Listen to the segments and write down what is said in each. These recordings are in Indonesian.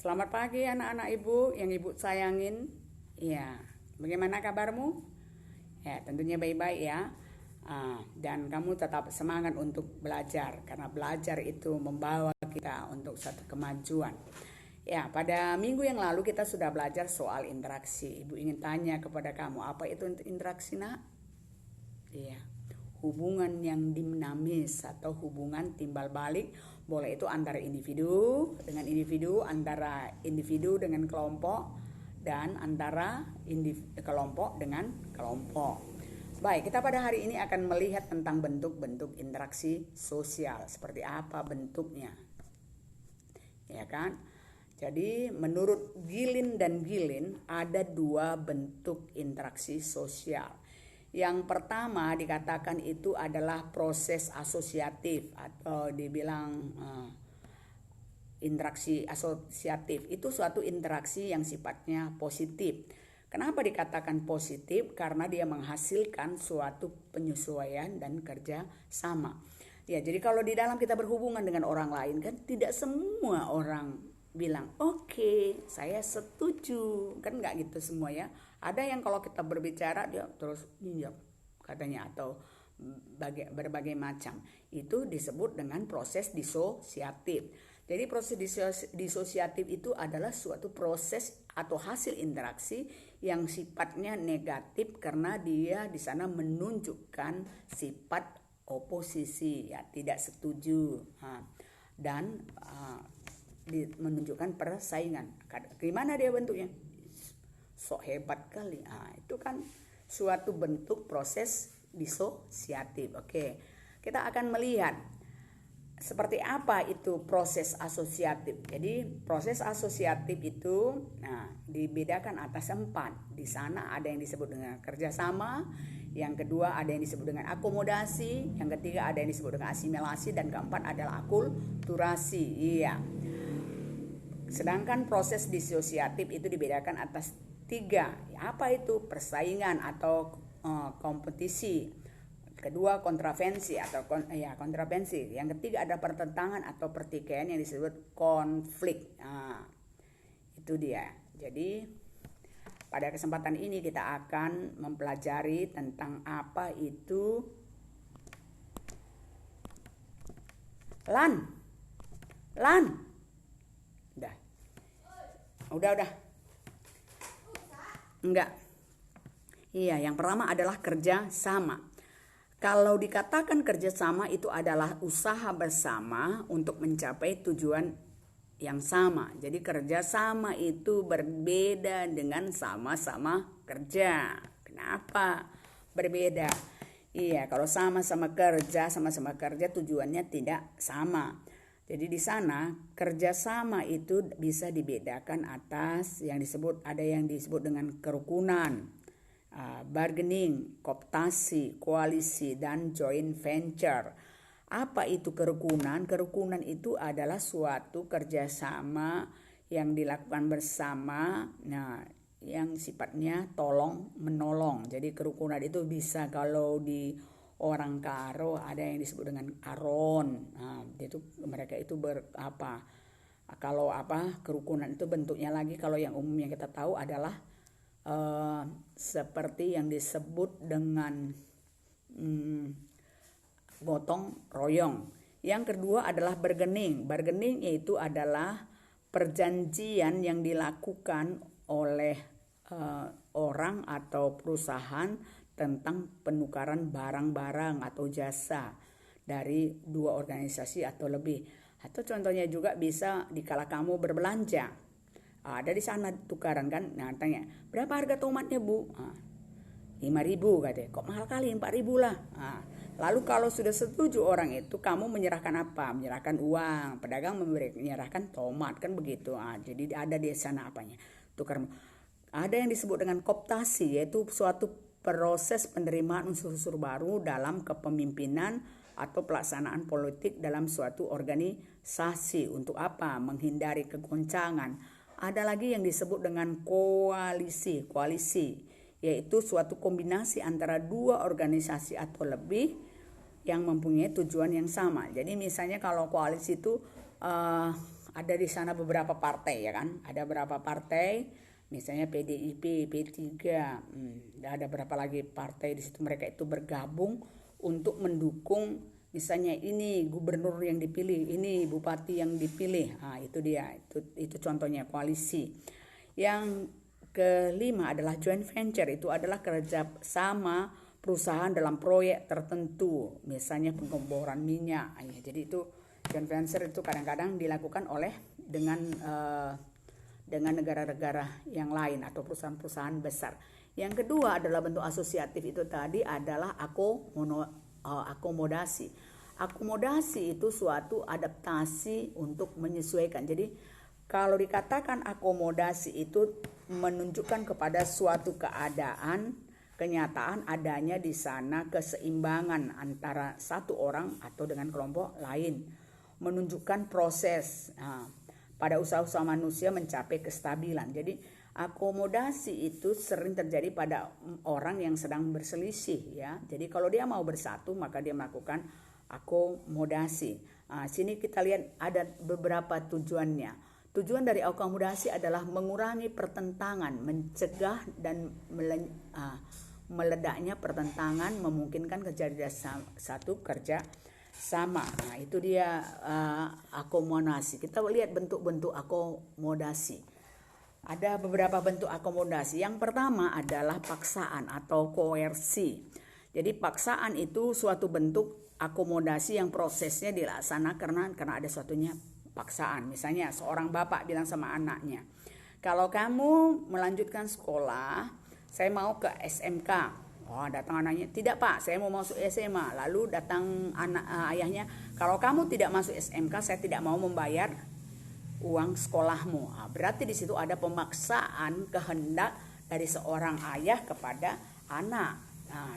Selamat pagi anak-anak ibu yang ibu sayangin. Ya, bagaimana kabarmu? Ya, tentunya baik-baik ya. Dan kamu tetap semangat untuk belajar karena belajar itu membawa kita untuk satu kemajuan. Ya, pada minggu yang lalu kita sudah belajar soal interaksi. Ibu ingin tanya kepada kamu, apa itu interaksi, Nak? Iya. Hubungan yang dinamis atau hubungan timbal balik, boleh itu antara individu dengan individu, antara individu dengan kelompok, dan antara kelompok dengan kelompok. Baik, kita pada hari ini akan melihat tentang bentuk-bentuk interaksi sosial. Seperti apa bentuknya? Ya kan? Jadi menurut Gilin dan Gilin ada dua bentuk interaksi sosial. Yang pertama dikatakan itu adalah proses asosiatif atau dibilang interaksi asosiatif. Itu suatu interaksi yang sifatnya positif. Kenapa dikatakan positif? Karena dia menghasilkan suatu penyesuaian dan kerja sama. Ya, jadi kalau di dalam kita berhubungan dengan orang lain kan tidak semua orang bilang oke, saya setuju, kan nggak gitu semua ya. Ada yang kalau kita berbicara dia terus iya katanya atau berbagai macam. Itu disebut dengan proses disosiatif. Jadi proses disosiatif itu adalah suatu proses atau hasil interaksi yang sifatnya negatif karena dia di sana menunjukkan sifat oposisi, ya tidak setuju, dan menunjukkan persaingan. Gimana dia bentuknya? Sok hebat kali. Itu kan suatu bentuk proses disosiatif. Oke, kita akan melihat seperti apa itu proses asosiatif. Jadi proses asosiatif itu dibedakan atas 4. Di sana ada yang disebut dengan kerjasama, yang kedua ada yang disebut dengan akomodasi, yang ketiga ada yang disebut dengan asimilasi, dan keempat adalah akulturasi. Iya. Sedangkan proses disosiatif itu dibedakan atas 3. Apa itu? Persaingan atau kompetisi. Kedua kontravensi atau kontravensi. Yang ketiga ada pertentangan atau pertikaian yang disebut konflik. Itu dia. Jadi pada kesempatan ini kita akan mempelajari tentang apa itu LAN. Udah. Enggak. Iya, yang pertama adalah kerja sama. Kalau dikatakan kerja sama itu adalah usaha bersama untuk mencapai tujuan yang sama. Jadi kerja sama itu berbeda dengan sama-sama kerja. Kenapa berbeda? Iya, kalau sama-sama kerja tujuannya tidak sama. Jadi di sana kerjasama itu bisa dibedakan atas yang disebut dengan kerukunan, bargaining, kooptasi, koalisi, dan joint venture. Apa itu kerukunan? Kerukunan itu adalah suatu kerjasama yang dilakukan bersama, yang sifatnya tolong menolong. Jadi kerukunan itu bisa kalau di orang Karo ada yang disebut dengan aron. Mereka itu kerukunan itu bentuknya lagi kalau yang umum yang kita tahu adalah seperti yang disebut dengan gotong royong. Yang kedua adalah bargaining. Bargaining yaitu adalah perjanjian yang dilakukan oleh orang atau perusahaan tentang penukaran barang-barang atau jasa dari 2 organisasi atau lebih. Atau contohnya juga bisa dikala kamu berbelanja. Ada di sana tukaran kan. Tanya, berapa harga tomatnya Bu? 5.000 katanya. Kok mahal kali? 4.000 lah. Lalu kalau sudah setuju orang itu, kamu menyerahkan apa? Menyerahkan uang. Pedagang menyerahkan tomat kan begitu. Jadi ada di sana apanya? Tukar. Ada yang disebut dengan kooptasi, yaitu suatu proses penerimaan unsur-unsur baru dalam kepemimpinan atau pelaksanaan politik dalam suatu organisasi. Untuk apa? Menghindari kegoncangan. Ada lagi yang disebut dengan koalisi, yaitu suatu kombinasi antara 2 organisasi atau lebih yang mempunyai tujuan yang sama. Jadi misalnya kalau koalisi itu ada di sana beberapa partai, ya kan? Ada beberapa partai, misalnya PDIP, P3, ada berapa lagi partai di situ, mereka itu bergabung untuk mendukung misalnya ini gubernur yang dipilih, ini bupati yang dipilih. Nah, itu dia, itu contohnya koalisi. Yang kelima adalah joint venture, itu adalah kerjasama perusahaan dalam proyek tertentu, misalnya pengeboran minyak. Jadi itu joint venture itu kadang-kadang dilakukan oleh dengan negara-negara yang lain atau perusahaan-perusahaan besar. Yang kedua adalah bentuk asosiatif, itu tadi adalah akomodasi. Akomodasi itu suatu adaptasi untuk menyesuaikan. Jadi kalau dikatakan akomodasi itu menunjukkan kepada suatu keadaan, kenyataan adanya di sana keseimbangan antara satu orang atau dengan kelompok lain, menunjukkan proses pada usaha-usaha manusia mencapai kestabilan. Jadi akomodasi itu sering terjadi pada orang yang sedang berselisih, ya. Jadi kalau dia mau bersatu maka dia melakukan akomodasi. Sini kita lihat ada beberapa tujuannya. Tujuan dari akomodasi adalah mengurangi pertentangan, mencegah dan meledaknya pertentangan, memungkinkan kerja sama. Nah, itu dia akomodasi. Kita lihat bentuk-bentuk akomodasi. Ada beberapa bentuk akomodasi. Yang pertama adalah paksaan atau koersi. Jadi paksaan itu suatu bentuk akomodasi yang prosesnya dilaksanakan karena ada suatunya paksaan. Misalnya seorang bapak bilang sama anaknya, kalau kamu melanjutkan sekolah, saya mau ke SMK. Oh, datang anaknya, tidak Pak, saya mau masuk SMA. Lalu datang ayahnya, kalau kamu tidak masuk SMK, saya tidak mau membayar uang sekolahmu. Berarti di situ ada pemaksaan kehendak dari seorang ayah kepada anak,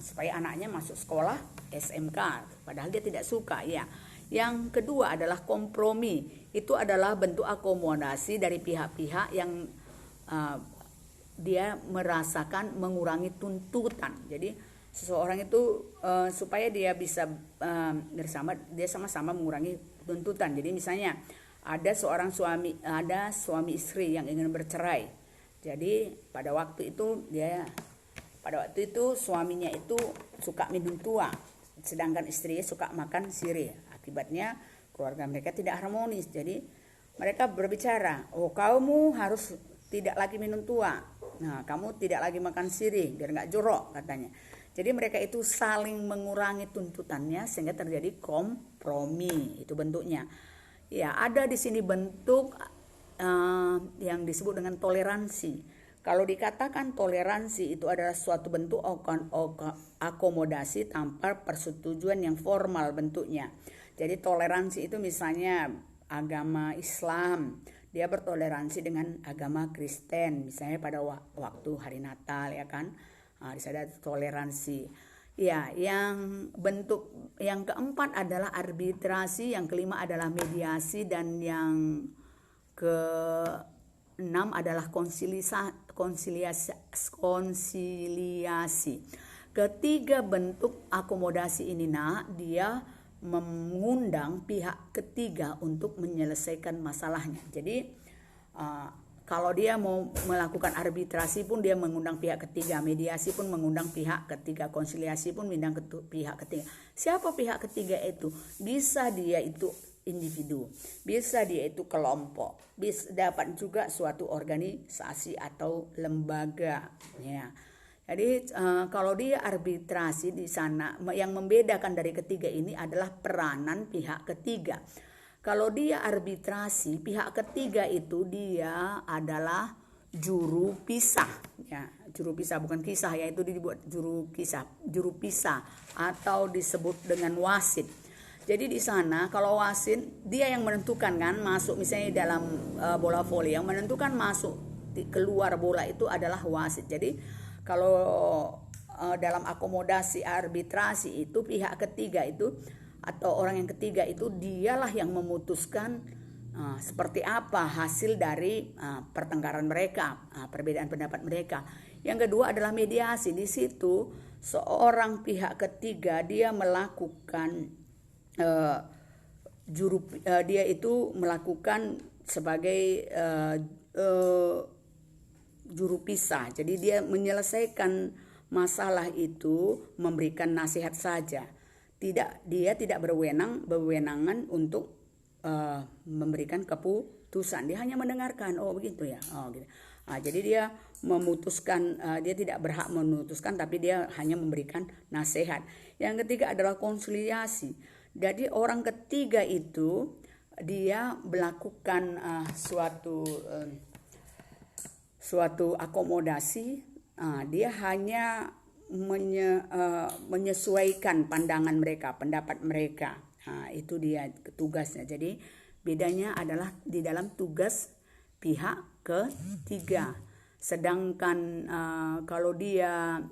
supaya anaknya masuk sekolah SMK, padahal dia tidak suka, ya. Yang kedua adalah kompromi. Itu adalah bentuk akomodasi dari pihak-pihak yang dia merasakan mengurangi tuntutan. Jadi seseorang itu supaya dia bisa dia sama-sama mengurangi tuntutan. Jadi misalnya ada suami istri yang ingin bercerai. Jadi pada waktu itu suaminya itu suka minum tua, sedangkan istrinya suka makan sirih. Akibatnya keluarga mereka tidak harmonis. Jadi mereka berbicara, oh kamu harus tidak lagi minum tua, nah kamu tidak lagi makan sirih biar nggak jorok, katanya. Jadi mereka itu saling mengurangi tuntutannya sehingga terjadi kompromi. Itu bentuknya. Ya, ada di sini bentuk yang disebut dengan toleransi. Kalau dikatakan toleransi itu adalah suatu bentuk akomodasi tanpa persetujuan yang formal bentuknya. Jadi toleransi itu misalnya agama Islam, dia bertoleransi dengan agama Kristen, misalnya pada waktu hari Natal, ya kan. Di sana ada toleransi. Ya, yang keempat adalah arbitrasi, yang kelima adalah mediasi, dan yang keenam adalah konsiliasi. Ketiga bentuk akomodasi ini dia mengundang pihak ketiga untuk menyelesaikan masalahnya. Jadi kalau dia mau melakukan arbitrasi pun dia mengundang pihak ketiga, mediasi pun mengundang pihak ketiga, konsiliasi pun mengundang pihak ketiga. Siapa pihak ketiga itu? Bisa dia itu individu, bisa dia itu kelompok, bisa dapat juga suatu organisasi atau lembaga, ya. Jadi kalau dia arbitrasi di sana, yang membedakan dari ketiga ini adalah peranan pihak ketiga. Kalau dia arbitrasi, pihak ketiga itu dia adalah juru pisah, ya. Juru pisah bukan kisah, yaitu dibuat juru pisah atau disebut dengan wasit. Jadi di sana kalau wasit dia yang menentukan kan masuk, misalnya dalam bola voli yang menentukan masuk keluar bola itu adalah wasit. Jadi kalau dalam akomodasi arbitrasi itu pihak ketiga itu atau orang yang ketiga itu dialah yang memutuskan seperti apa hasil dari pertengkaran mereka, perbedaan pendapat mereka. Yang kedua adalah mediasi. Di situ seorang pihak ketiga dia melakukan dia itu melakukan sebagai juru pisah. Jadi dia menyelesaikan masalah itu memberikan nasihat saja. Dia tidak berwenangan untuk memberikan keputusan. Dia hanya mendengarkan. Oh begitu ya. Oh gitu. Jadi dia memutuskan, dia tidak berhak memutuskan, tapi dia hanya memberikan nasihat. Yang ketiga adalah konsiliasi. Jadi orang ketiga itu dia melakukan suatu akomodasi. Dia hanya menyesuaikan pandangan mereka, pendapat mereka. Itu dia tugasnya. Jadi bedanya adalah di dalam tugas pihak ketiga. Sedangkan kalau dia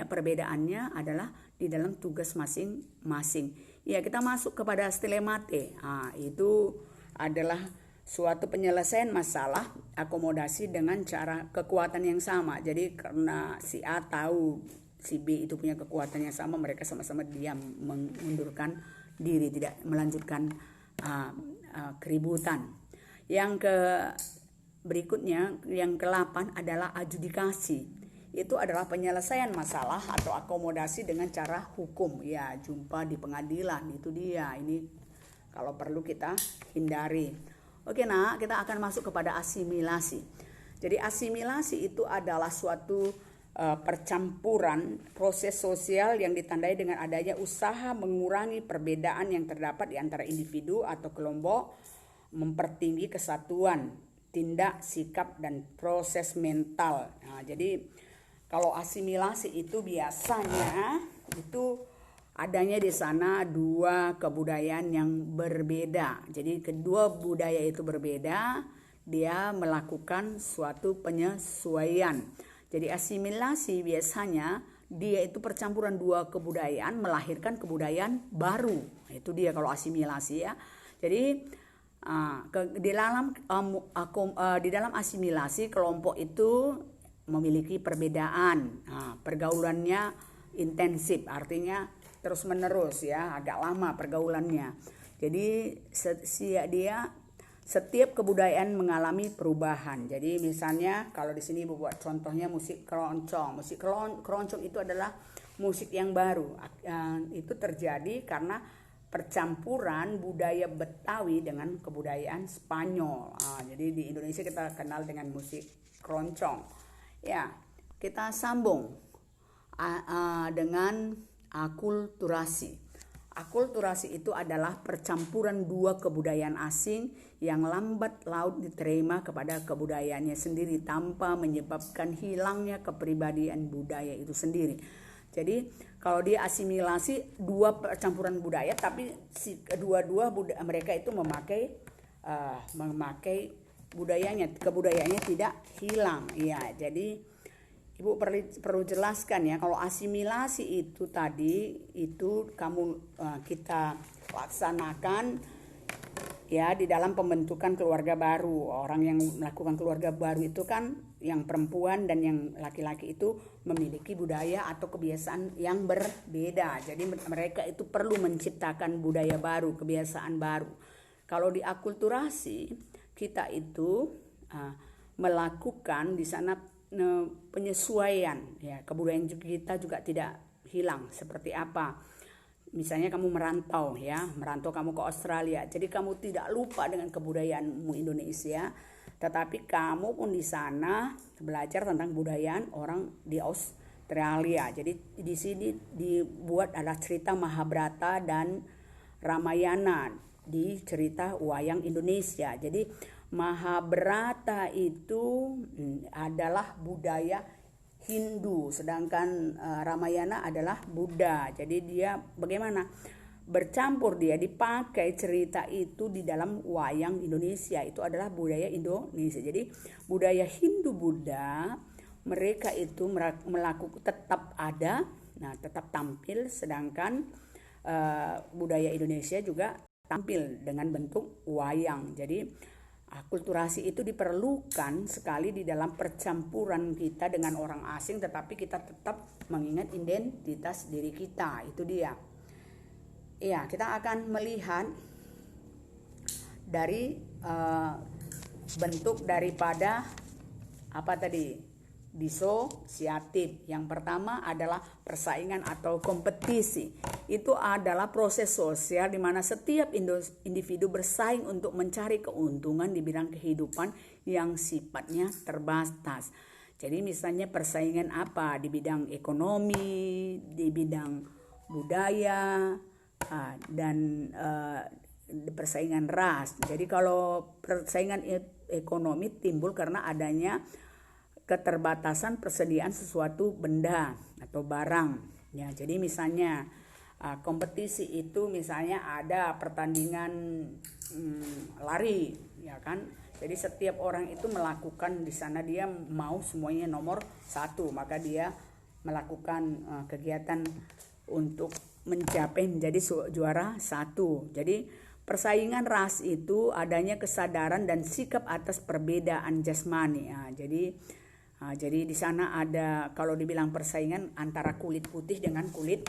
perbedaannya adalah di dalam tugas masing-masing. Ya, kita masuk kepada stilemate. Itu adalah suatu penyelesaian masalah akomodasi dengan cara kekuatan yang sama. Jadi karena si A tahu si B itu punya kekuatan yang sama, mereka sama-sama diam, mengundurkan diri, tidak melanjutkan keributan. Yang berikutnya, yang ke-8 adalah adjudikasi. Itu adalah penyelesaian masalah atau akomodasi dengan cara hukum. Ya, jumpa di pengadilan, itu dia. Ini kalau perlu kita hindari. Oke, kita akan masuk kepada asimilasi. Jadi asimilasi itu adalah suatu percampuran proses sosial yang ditandai dengan adanya usaha mengurangi perbedaan yang terdapat di antara individu atau kelompok, mempertinggi kesatuan, tindak, sikap, dan proses mental. Jadi kalau asimilasi itu biasanya itu adanya di sana dua kebudayaan yang berbeda. Jadi kedua budaya itu berbeda, dia melakukan suatu penyesuaian. Jadi asimilasi biasanya dia itu percampuran dua kebudayaan melahirkan kebudayaan baru. Itu dia kalau asimilasi ya. Jadi di dalam asimilasi kelompok itu memiliki perbedaan. Pergaulannya intensif, artinya terus menerus ya, agak lama pergaulannya. Jadi setiap kebudayaan mengalami perubahan. Jadi misalnya kalau di sini Ibu buat contohnya musik keroncong. Musik keroncong itu adalah musik yang baru. Itu terjadi karena percampuran budaya Betawi dengan kebudayaan Spanyol. Jadi di Indonesia kita kenal dengan musik keroncong. Ya, kita sambung dengan akulturasi. Akulturasi itu adalah percampuran dua kebudayaan asing yang lambat laun diterima kepada kebudayaannya sendiri tanpa menyebabkan hilangnya kepribadian budaya itu sendiri. Jadi kalau dia asimilasi dua percampuran budaya, tapi kedua-dua mereka itu memakai kebudayaannya tidak hilang. Ya, jadi Ibu perlu jelaskan ya, kalau asimilasi itu tadi itu kita laksanakan ya di dalam pembentukan keluarga baru. Orang yang melakukan keluarga baru itu kan yang perempuan dan yang laki-laki itu memiliki budaya atau kebiasaan yang berbeda. Jadi mereka itu perlu menciptakan budaya baru, kebiasaan baru. Kalau di akulturasi kita itu melakukan di sana penyesuaian ya, kebudayaan kita juga tidak hilang. Seperti apa? Misalnya kamu merantau kamu ke Australia, jadi kamu tidak lupa dengan kebudayaanmu Indonesia, tetapi kamu pun di sana belajar tentang kebudayaan orang di Australia. Jadi di sini dibuat adalah cerita Mahabharata dan Ramayana di cerita wayang Indonesia. Jadi Mahabharata itu adalah budaya Hindu, sedangkan Ramayana adalah Buddha. Jadi dia bagaimana? Bercampur, dia dipakai cerita itu di dalam wayang Indonesia. Itu adalah budaya Indonesia. Jadi budaya Hindu Buddha mereka itu melakukan tetap ada, tetap tampil, sedangkan budaya Indonesia juga tampil dengan bentuk wayang. Jadi akulturasi itu diperlukan sekali di dalam percampuran kita dengan orang asing, tetapi kita tetap mengingat identitas diri kita. Itu dia. Iya, kita akan melihat dari bentuk daripada apa tadi? Disosiatif. Yang pertama adalah persaingan atau kompetisi. Itu adalah proses sosial di mana setiap individu bersaing untuk mencari keuntungan di bidang kehidupan yang sifatnya terbatas. Jadi misalnya persaingan apa? Di bidang ekonomi, di bidang budaya, dan persaingan ras. Jadi kalau persaingan ekonomi timbul karena adanya keterbatasan persediaan sesuatu benda atau barang. Ya, jadi misalnya kompetisi itu misalnya ada pertandingan lari, ya kan? Jadi setiap orang itu melakukan di sana dia mau semuanya nomor 1, maka dia melakukan kegiatan untuk mencapai menjadi juara 1. Jadi persaingan ras itu adanya kesadaran dan sikap atas perbedaan jasmani. Jadi di sana ada, kalau dibilang persaingan antara kulit putih dengan kulit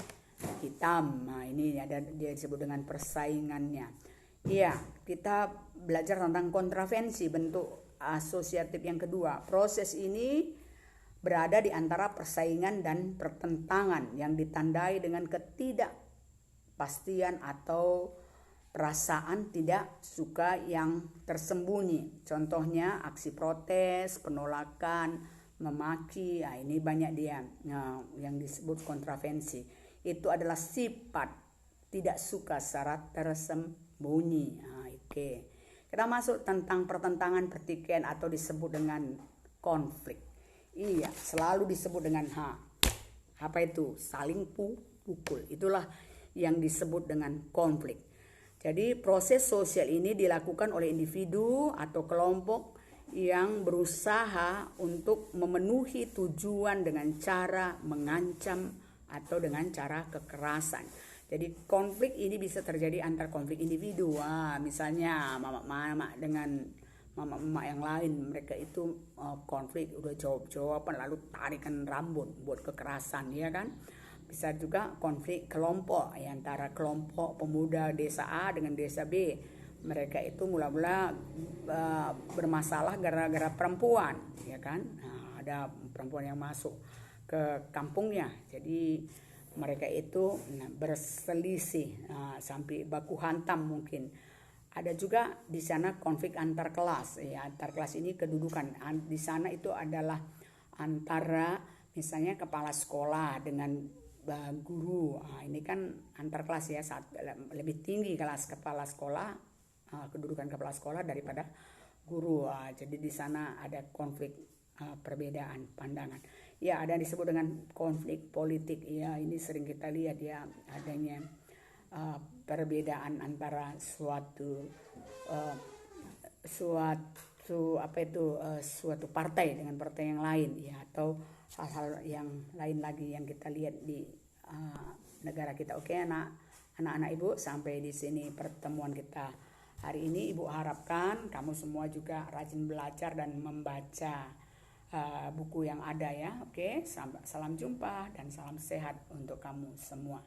hitam. Nah, ini ada dia disebut dengan persaingannya. Iya, kita belajar tentang kontravensi, bentuk asosiatif yang kedua. Proses ini berada di antara persaingan dan pertentangan yang ditandai dengan ketidakpastian atau perasaan tidak suka yang tersembunyi. Contohnya aksi protes, penolakan, memaki. Ini banyak dia yang disebut kontravensi. Itu adalah sifat tidak suka secara tersembunyi. Oke. Kita masuk tentang pertentangan, pertikaian atau disebut dengan konflik. Iya, selalu disebut dengan apa itu? Saling pukul. Itulah yang disebut dengan konflik. Jadi proses sosial ini dilakukan oleh individu atau kelompok yang berusaha untuk memenuhi tujuan dengan cara mengancam atau dengan cara kekerasan. Jadi konflik ini bisa terjadi antar konflik individu. Misalnya mama dengan mama yang lain, mereka itu konflik udah jawab-jawaban lalu tarikan rambut buat kekerasan, ya kan? Bisa juga konflik kelompok antara kelompok pemuda desa A dengan desa B. Mereka itu mula-mula bermasalah gara-gara perempuan, ya kan? Ada perempuan yang masuk ke kampungnya, jadi mereka itu berselisih sampai baku hantam mungkin. Ada juga di sana konflik antar kelas. Antar kelas ini kedudukan di sana itu adalah antara misalnya kepala sekolah dengan guru. Ini kan antar kelas ya, lebih tinggi kelas kepala sekolah, kedudukan kepala sekolah daripada guru. Jadi di sana ada konflik perbedaan pandangan. Ya, ada yang disebut dengan konflik politik. Ya, ini sering kita lihat ya, adanya perbedaan antara suatu partai dengan partai yang lain, ya, atau hal-hal yang lain lagi yang kita lihat di negara kita. Oke, anak-anak Ibu, sampai di sini pertemuan kita hari ini. Ibu harapkan kamu semua juga rajin belajar dan membaca buku yang ada ya. Oke, salam jumpa dan salam sehat untuk kamu semua.